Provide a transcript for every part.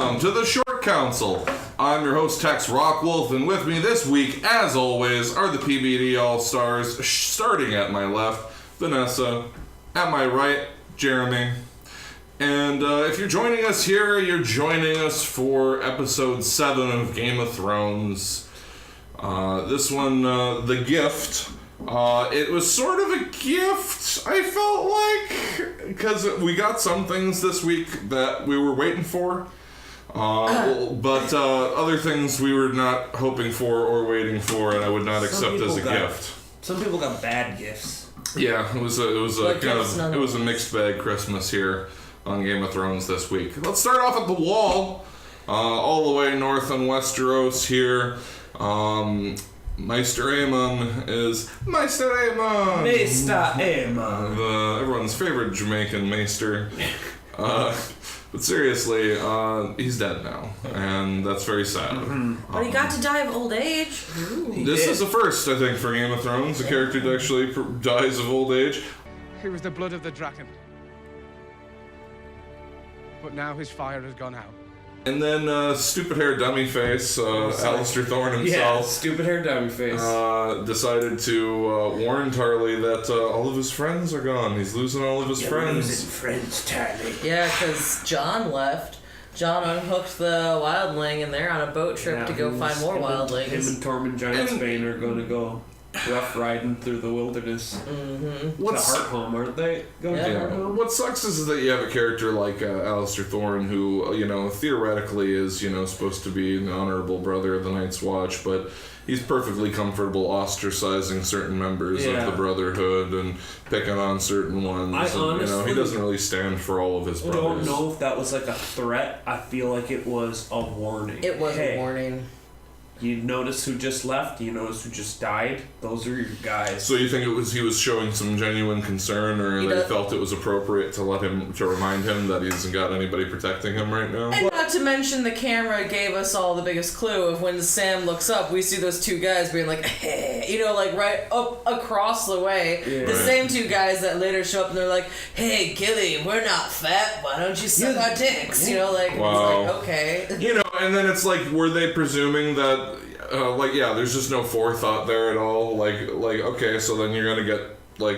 Welcome to the Short Council. I'm your host, Tex Rockwolf, and with me this week, as always, are the PBD All-Stars, starting at my left, Vanessa, at my right, Jeremy. And if you're joining us here, you're joining us for episode 7 of Game of Thrones. This one, The Gift. It was sort of a gift, I felt like, because we got some things this week that we were waiting for, but other things we were not hoping for or waiting for, and I would not accept as a gift. Some people got bad gifts. Yeah, it was a mixed bag Christmas here on Game of Thrones this week. Let's start off at the Wall, all the way north on Westeros here. Meister Aemon is Meister Aemon! Meister Aemon! Everyone's favorite Jamaican Maester. But seriously, he's dead now, and that's very sad. Mm-hmm. But he got to die of old age. This is a first, I think, for Game of Thrones. A character that actually dies of old age. It was the blood of the dragon. But now his fire has gone out. And then stupid hair dummy face, Alistair Thorne himself. Yeah, stupid hair dummy face. Decided to warn Tarly that all of his friends are gone. He's losing all of his friends. Losing friends, Tarly. Yeah, because Jon left. Jon unhooked the wildling, and they're on a boat trip to go find more wildlings. Him and Tormund Giantsbane are going to go rough riding through the wilderness. Mm-hmm. What's to Hearthome, aren't they? What sucks is that you have a character like Alistair Thorne who, theoretically is, supposed to be an honorable brother of the Night's Watch, but he's perfectly comfortable ostracizing certain members of the Brotherhood and picking on certain ones. He doesn't really stand for all of his brothers. I don't know if that was like a threat. I feel like it was a warning. It was a warning. You notice who just left? You notice who just died? Those are your guys. So you think he was showing some genuine concern, or they felt it was appropriate to remind him that he hasn't got anybody protecting him right now? And not to mention the camera gave us all the biggest clue of when Sam looks up, we see those two guys being like, hey, right up across the way. Yeah. The same two guys that later show up and they're like, hey, Gilly, we're not fat. Why don't you suck our dicks? Wow. It's like, okay. And then it's like, were they presuming that there's just no forethought there at all. Okay, so then you're gonna get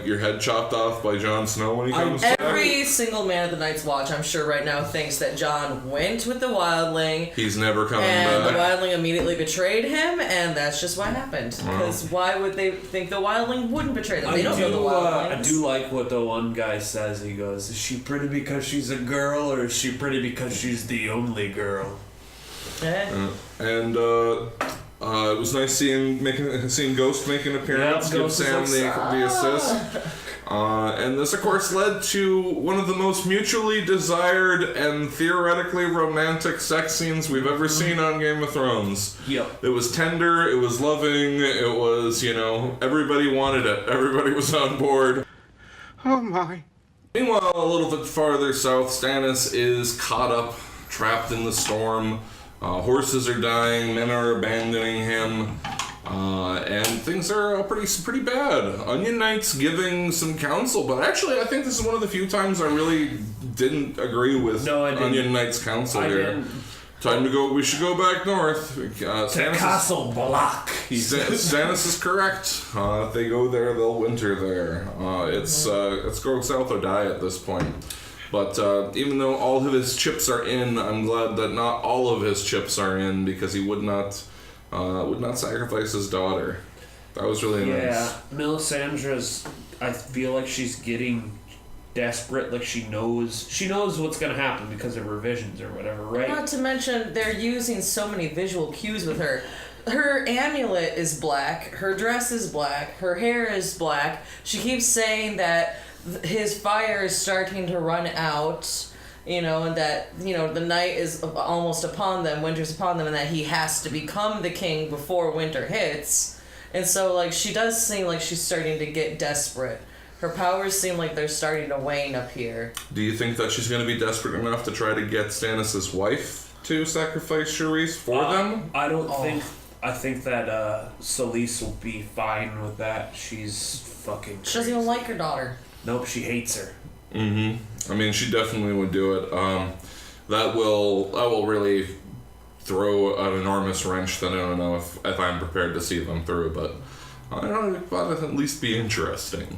your head chopped off by Jon Snow when he comes back. Every single man of the Night's Watch, I'm sure right now, thinks that Jon went with the wildling. He's never coming back. And the back. wildling immediately betrayed him, and that's just what happened. Because why would they think the wildling wouldn't betray them? They don't know the wildlings. I do like what the one guy says. He goes, "Is she pretty because she's a girl, or is she pretty because she's the only girl?" It was nice seeing Ghost make an appearance, give Sam the assist. And this, of course, led to one of the most mutually desired and theoretically romantic sex scenes we've ever seen on Game of Thrones. Yep. It was tender, it was loving, it was, everybody wanted it. Everybody was on board. Oh my. Meanwhile, a little bit farther south, Stannis is caught up, trapped in the storm. Horses are dying, men are abandoning him, and things are pretty bad. Onion Knight's giving some counsel, but actually I think this is one of the few times I really didn't agree with Onion Knight's counsel here. Time to go. We should go back north. To Castle Black. Stannis is correct. If they go there, they'll winter there. It's go south or die at this point. But even though all of his chips are in, I'm glad that not all of his chips are in, because he would not sacrifice his daughter. That was really nice. Yeah, Melisandre's. I feel like she's getting desperate. Like she knows what's gonna happen because of her visions or whatever, right? Not to mention they're using so many visual cues with her. Her amulet is black. Her dress is black. Her hair is black. She keeps saying that his fire is starting to run out, and that, the night is almost upon them, winter's upon them, and that he has to become the king before winter hits. And so, she does seem like she's starting to get desperate. Her powers seem like they're starting to wane up here. Do you think that she's going to be desperate enough to try to get Stannis' wife to sacrifice Charisse for them? I don't think... I think that Selyse will be fine with that. She's fucking crazy. She doesn't even like her daughter. Nope, she hates her. Mm-hmm. I mean, she definitely would do it. that will really throw an enormous wrench that I don't know if I'm prepared to see them through, but I don't know, but it'll at least be interesting.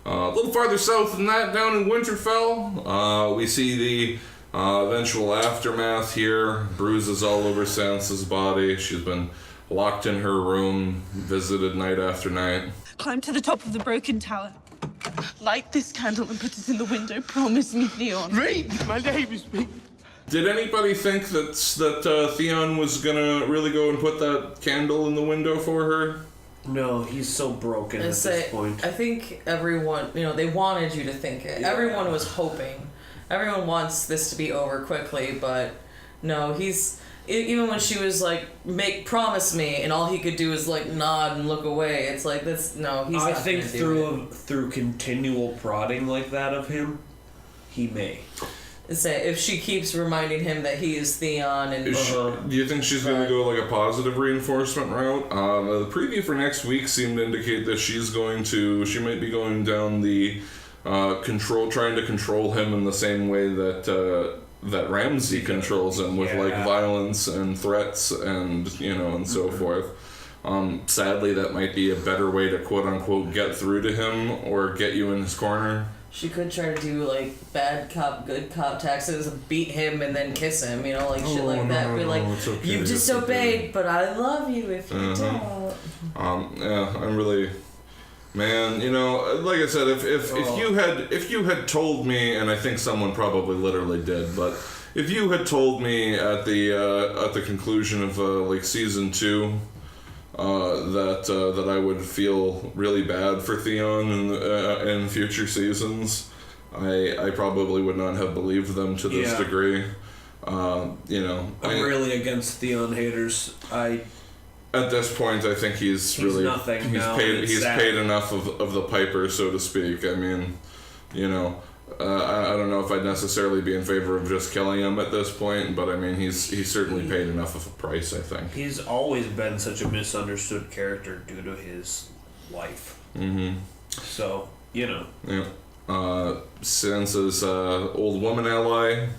A little farther south than that, down in Winterfell, we see the eventual aftermath here. Bruises all over Sansa's body. She's been locked in her room, visited night after night. Climb to the top of the broken tower. Light this candle and put it in the window. Promise me, Theon. Read! My name is Reed. Did anybody think that Theon was gonna really go and put that candle in the window for her? No, he's so broken at this point. I think everyone, they wanted you to think it. Yeah. Everyone was hoping. Everyone wants this to be over quickly, but no, even when she was like, promise me, and all he could do is like nod and look away. It's like, he's not I think gonna do it. through continual prodding like that of him, he may. Say if she keeps reminding him that he is Theon and do you think she's going to go like a positive reinforcement route? The preview for next week seemed to indicate that she might be going down the trying to control him in the same way that Ramsay controls him with violence and threats and and so forth. Sadly, that might be a better way to quote unquote get through to him or get you in his corner. She could try to do like bad cop, good cop taxes, beat him and then kiss him, shit like that. Be like, okay, you disobeyed, but I love you if you don't. Yeah, I'm really, man. Like I said, if you had told me, and I think someone probably literally did, but if you had told me at the conclusion of season 2. That I would feel really bad for Theon in future seasons, I probably would not have believed them to this degree. I'm really against Theon haters. At this point, I think he's really nothing. He's paid enough of the piper, so to speak. I mean, I don't know if I'd necessarily be in favor of just killing him at this point, but I mean, he's certainly paid enough of a price, I think. He's always been such a misunderstood character due to his life. Mm-hmm. So, Yeah. Sansa's old woman ally,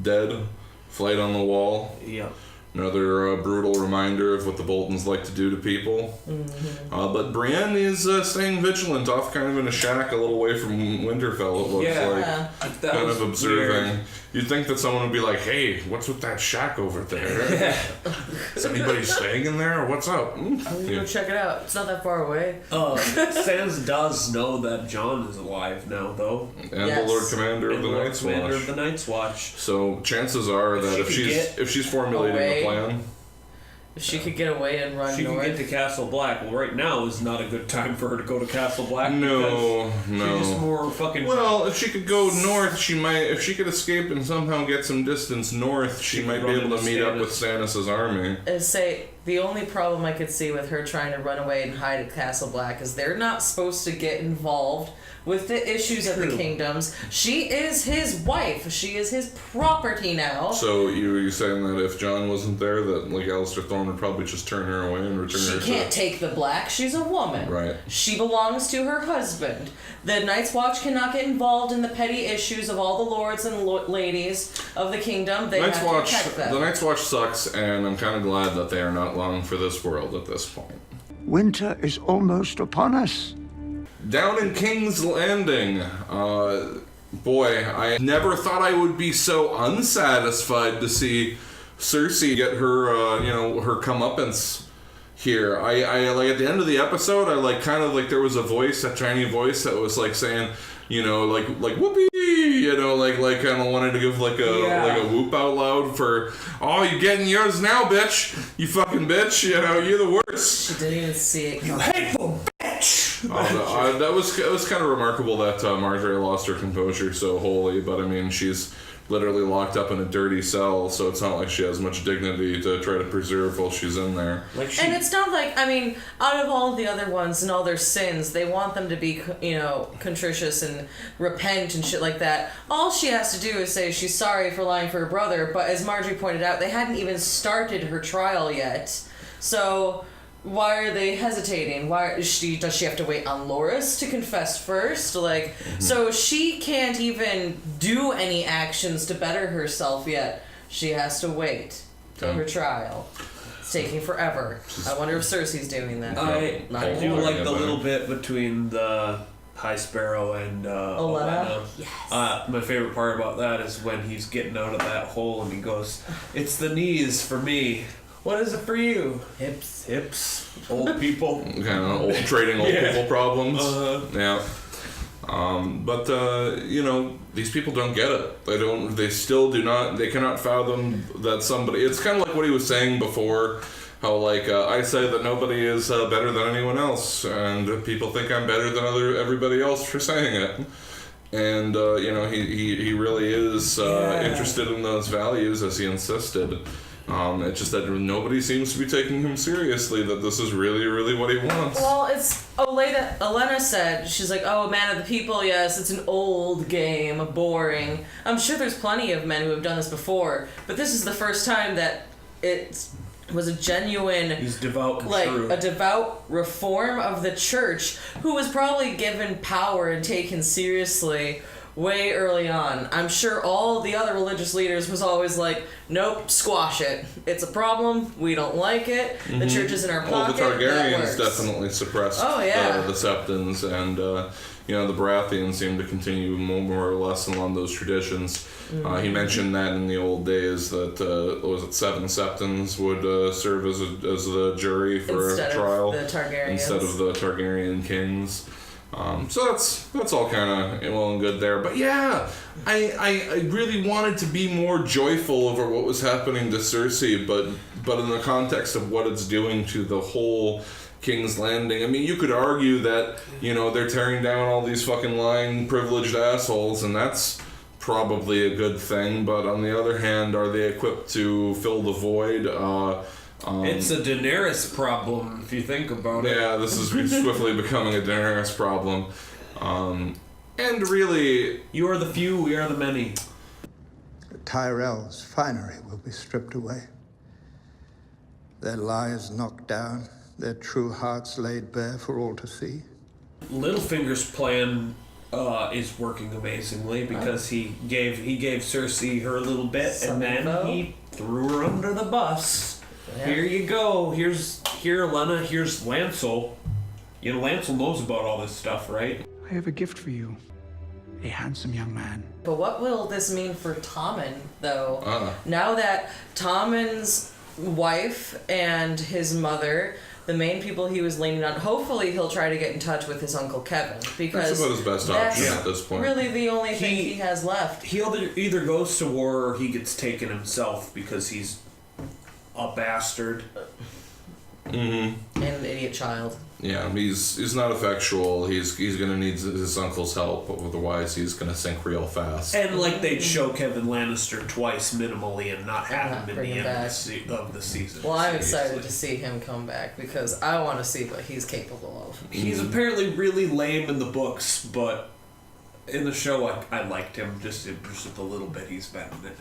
dead, flight on the wall. Yeah. Another brutal reminder of what the Boltons like to do to people. Mm-hmm. But Brienne is staying vigilant off kind of in a shack a little way from Winterfell, it looks like. That kind was of observing. Weird. You'd think that someone would be like, hey, what's with that shack over there? Is anybody staying in there? What's up? Go check it out. It's not that far away. Sansa does know that Jon is alive now, though. And the Lord Commander of the Night's Watch. Commander of the Night's Watch. So chances are that if she's formulating a plan... If she could get away and run north. She could get to Castle Black. Well, right now is not a good time for her to go to Castle Black. No. She's just more fucking... Well, if she could go north, she might... If she could escape and somehow get some distance north, she might be able to meet up with Stannis' army. The only problem I could see with her trying to run away and hide at Castle Black is they're not supposed to get involved with the issues of the kingdoms. She is his wife. She is his property now. So you're saying that if Jon wasn't there, that Alistair Thorne would probably just turn her away and return her to... She can't take the Black. She's a woman. Right. She belongs to her husband. The Night's Watch cannot get involved in the petty issues of all the lords and ladies of the kingdom. They have to protect them. The Night's Watch sucks, and I'm kind of glad that they are not long for this world at this point. Winter is almost upon us. Down in King's Landing, boy, I never thought I would be so unsatisfied to see Cersei get her, her comeuppance here. I at the end of the episode, there was a tiny voice that was saying, whoopee, kind of wanted to give a whoop out loud for, oh, you're getting yours now, bitch, you fucking bitch, you're the worst. She didn't even see it coming. You hateful bitch. That was kind of remarkable that Marjorie lost her composure so wholly, but I mean, she's literally locked up in a dirty cell, so it's not like she has much dignity to try to preserve while she's in there. And it's not out of all the other ones and all their sins, they want them to be, contritious and repent and shit like that. All she has to do is say she's sorry for lying for her brother, but as Marjorie pointed out, they hadn't even started her trial yet. So why are they hesitating? Does she have to wait on Loris to confess first? Like, so she can't even do any actions to better herself yet. She has to wait till her trial. It's taking forever. I wonder if Cersei's doing that. I do like the little bit between the High Sparrow and Olenna. Yes. My favorite part about that is when he's getting out of that hole and he goes, "It's the knees for me. What is it for you?" Hips. Old people. Kind of trading old people problems. Yeah. But these people don't get it. They still do not, they cannot fathom that somebody, it's kind of like what he was saying before, how I say that nobody is better than anyone else, and people think I'm better than everybody else for saying it. And, he really is interested in those values, as he insisted. It's just that nobody seems to be taking him seriously, that this is really, really what he wants. Well, it's Olenna said, she's like, oh, man of the people, yes, it's an old game, boring. I'm sure there's plenty of men who have done this before, but this is the first time that it was a genuine... He's devout and true. A devout reform of the church, who was probably given power and taken seriously way early on. I'm sure all the other religious leaders was always like, nope, squash it. It's a problem. We don't like it. The church is in our pocket. Well, the Targaryens definitely suppressed the Septons, and the Baratheons seem to continue more or less along those traditions. He mentioned that in the old days that was it 7 Septons would serve as the jury for a trial instead of the Targaryen kings. So that's all kind of well and good there, but yeah, I really wanted to be more joyful over what was happening to Cersei, but in the context of what it's doing to the whole King's Landing. I mean, you could argue that they're tearing down all these fucking lying privileged assholes, and that's probably a good thing. But on the other hand, are they equipped to fill the void? It's a Daenerys problem, if you think about it. Yeah, this is swiftly becoming a Daenerys problem. And really... You are the few, we are the many. The Tyrell's finery will be stripped away. Their lies knocked down, their true hearts laid bare for all to see. Littlefinger's plan is working amazingly because he gave Cersei her little bit and then he threw her under the bus. Yeah. Here you go. Here, Olenna. Here's Lancel. Lancel knows about all this stuff, right? I have a gift for you. A handsome young man. But what will this mean for Tommen, though? Now that Tommen's wife and his mother, the main people he was leaning on, hopefully he'll try to get in touch with his Uncle Kevin, because that's about his best option at this point. Really the only thing he has left. He either goes to war or he gets taken himself because he's a bastard. And an idiot child. Yeah, he's not effectual. He's gonna need his uncle's help, otherwise he's gonna sink real fast. And they'd show Kevin Lannister twice minimally and not have him in the end of the season. Well, I'm excited to see him come back because I want to see what he's capable of. He's apparently really lame in the books, but in the show I liked him just the little bit he's been in it.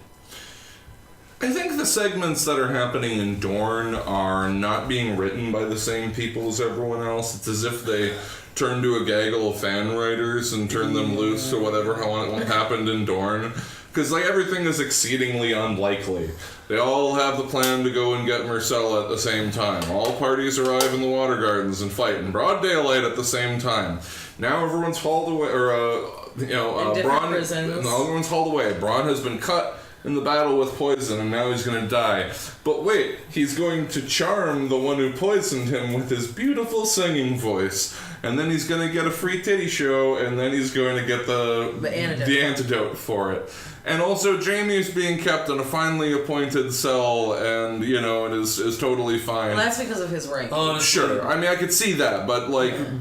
I think the segments that are happening in Dorne are not being written by the same people as everyone else. It's as if they turned to a gaggle of fan writers and turned them loose to whatever happened in Dorne. Because everything is exceedingly unlikely. They all have the plan to go and get Myrcella at the same time. All parties arrive in the Water Gardens and fight in broad daylight at the same time. Now everyone's hauled away, Bronn. Everyone's hauled away. Bronn has been cut in the battle with poison, and now he's going to die. But wait, he's going to charm the one who poisoned him with his beautiful singing voice, and then he's going to get a free titty show, and then he's going to get the antidote for it. And also, Jaime's being kept in a finely appointed cell, and it is totally fine. Well, that's because of his rank. Sure, I mean I could see that, but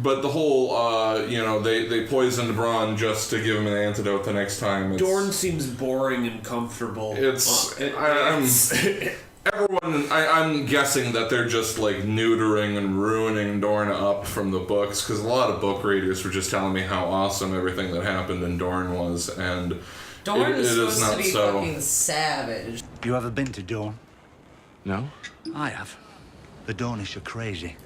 but the whole they poisoned Bronn just to give him an antidote the next time. Dorne seems boring and comfortable. I'm guessing that they're just neutering and ruining Dorne up from the books, because a lot of book readers were just telling me how awesome everything that happened in Dorne was, and Dorne is supposed to be so fucking savage. You ever been to Dorne? No? I have. The Dornish are crazy.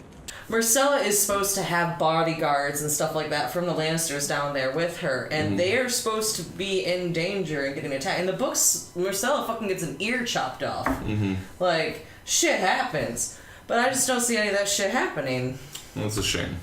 Marcella is supposed to have bodyguards and stuff like that from the Lannisters down there with her, and they're supposed to be in danger and getting attacked. In the books, Marcella fucking gets an ear chopped off. Like, shit happens. But I just don't see any of that shit happening. That's a shame.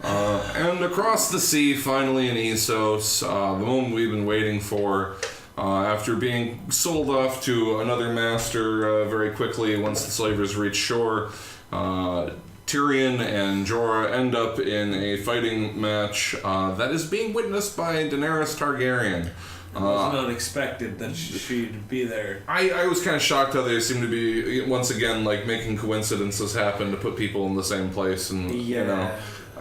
And across the sea, finally in Essos, the moment we've been waiting for, after being sold off to another master very quickly once the slavers reach shore, Tyrion and Jorah end up in a fighting match that is being witnessed by Daenerys Targaryen. It wasn't unexpected that she'd be there. I was kind of shocked how they seem to be, once again, like, making coincidences happen to put people in the same place, and, you know,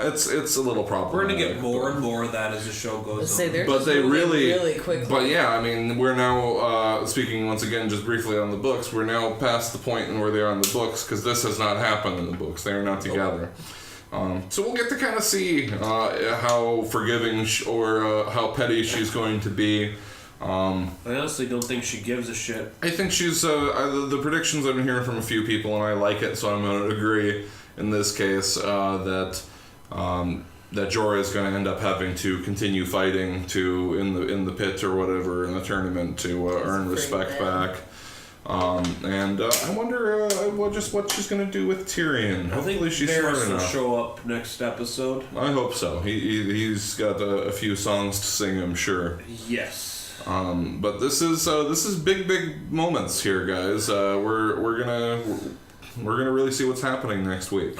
it's a little problematic. We're going to get more and more of that as the show goes on. But they really quickly. But yeah, I mean, we're now, speaking once again just briefly on the books, we're now past the point in where they are in the books, because this has not happened in the books. They are not together. So we'll get to kind of see how forgiving or how petty she's going to be. I honestly don't think she gives a shit. I think she's the predictions I've been hearing from a few people, and I like it, so I'm going to agree in this case that Jorah is going to end up having to continue fighting in the pit or whatever in the tournament to earn respect back. And I wonder what she's going to do with Tyrion. Hopefully she's smart enough. Will show up next episode. I hope so. He's got a few songs to sing, I'm sure. Yes. But this is big moments here, guys. We're gonna really see what's happening next week.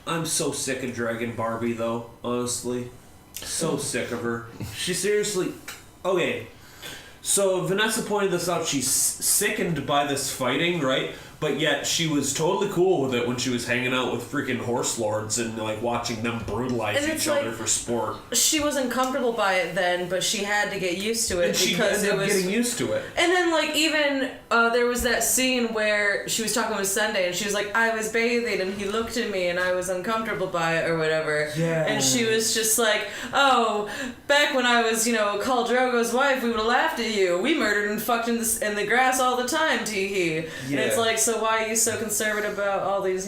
I'm so sick of Dragon Barbie, though. Honestly, so sick of her. She seriously. Okay. So Vanessa pointed this out. She's sickened by this fighting, right? But yet she was totally cool with it when she was hanging out with freaking horse lords and like watching them brutalize each other for sport. She wasn't comfortable by it then, but she had to get used to it because it was getting used to it. And then like even there was that scene where she was talking with Sunday and she was like, I was bathing and he looked at me and I was uncomfortable by it or whatever. Yeah. And she was just like, oh, back when I was, Khal Drogo's wife, we would have laughed at you. We murdered and fucked in the grass all the time, tee-hee. Yeah. And it's like, so why are you so conservative about all these,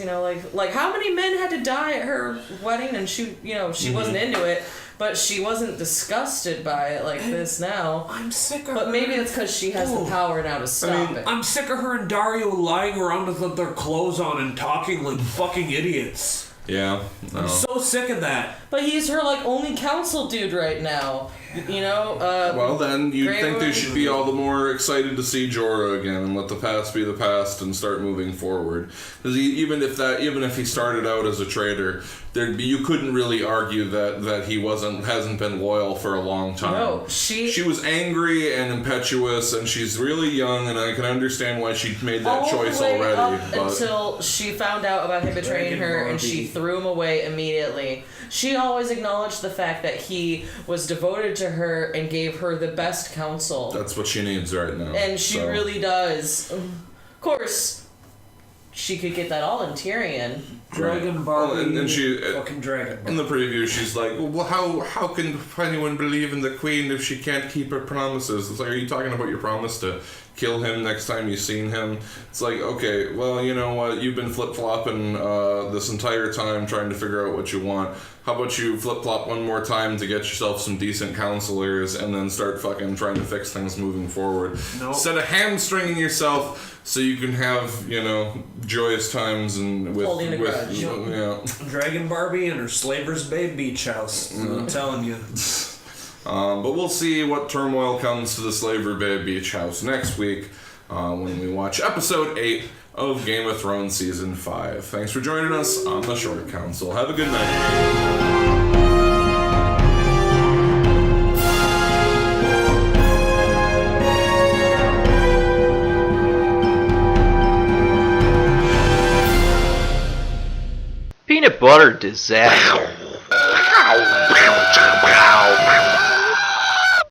like how many men had to die at her wedding and she wasn't into it, but she wasn't disgusted by it like this now. I'm sick of her. But maybe it's because she has the power now to stop it. I'm sick of her and Dario lying around with their clothes on and talking like fucking idiots. Yeah. No. I'm so sick of that. But he's her only council dude right now. Well, then you'd think they should be all the more excited to see Jorah again and let the past be the past and start moving forward. Because even if he started out as a traitor, you couldn't really argue that he hasn't been loyal for a long time. No, she was angry and impetuous, and she's really young, and I can understand why she made that choice already. Until she found out about him betraying her, and she threw him away immediately. She always acknowledged the fact that he was devoted to her and gave her the best counsel. That's what she needs right now. And she really does. Of course, she could get that all in Tyrion. Dragon Barbie, and she fucking Dragon Barbie. In the preview, she's like, well, how can anyone believe in the Queen if she can't keep her promises? It's like, are you talking about your promise to kill him next time you've seen him? It's like, okay, well, you know what? You've been flip-flopping this entire time trying to figure out what you want. How about you flip-flop one more time to get yourself some decent counselors and then start fucking trying to fix things moving forward. Nope. Instead of hamstringing yourself so you can have, joyous times and with Dragon Barbie and her Slaver's Bay beach house. I'm telling you. But we'll see what turmoil comes to the Slaver Bay beach house next week when we watch episode 8 of Game of Thrones Season 5. Thanks for joining us on the Short Council. Have a good night. Peanut butter disaster.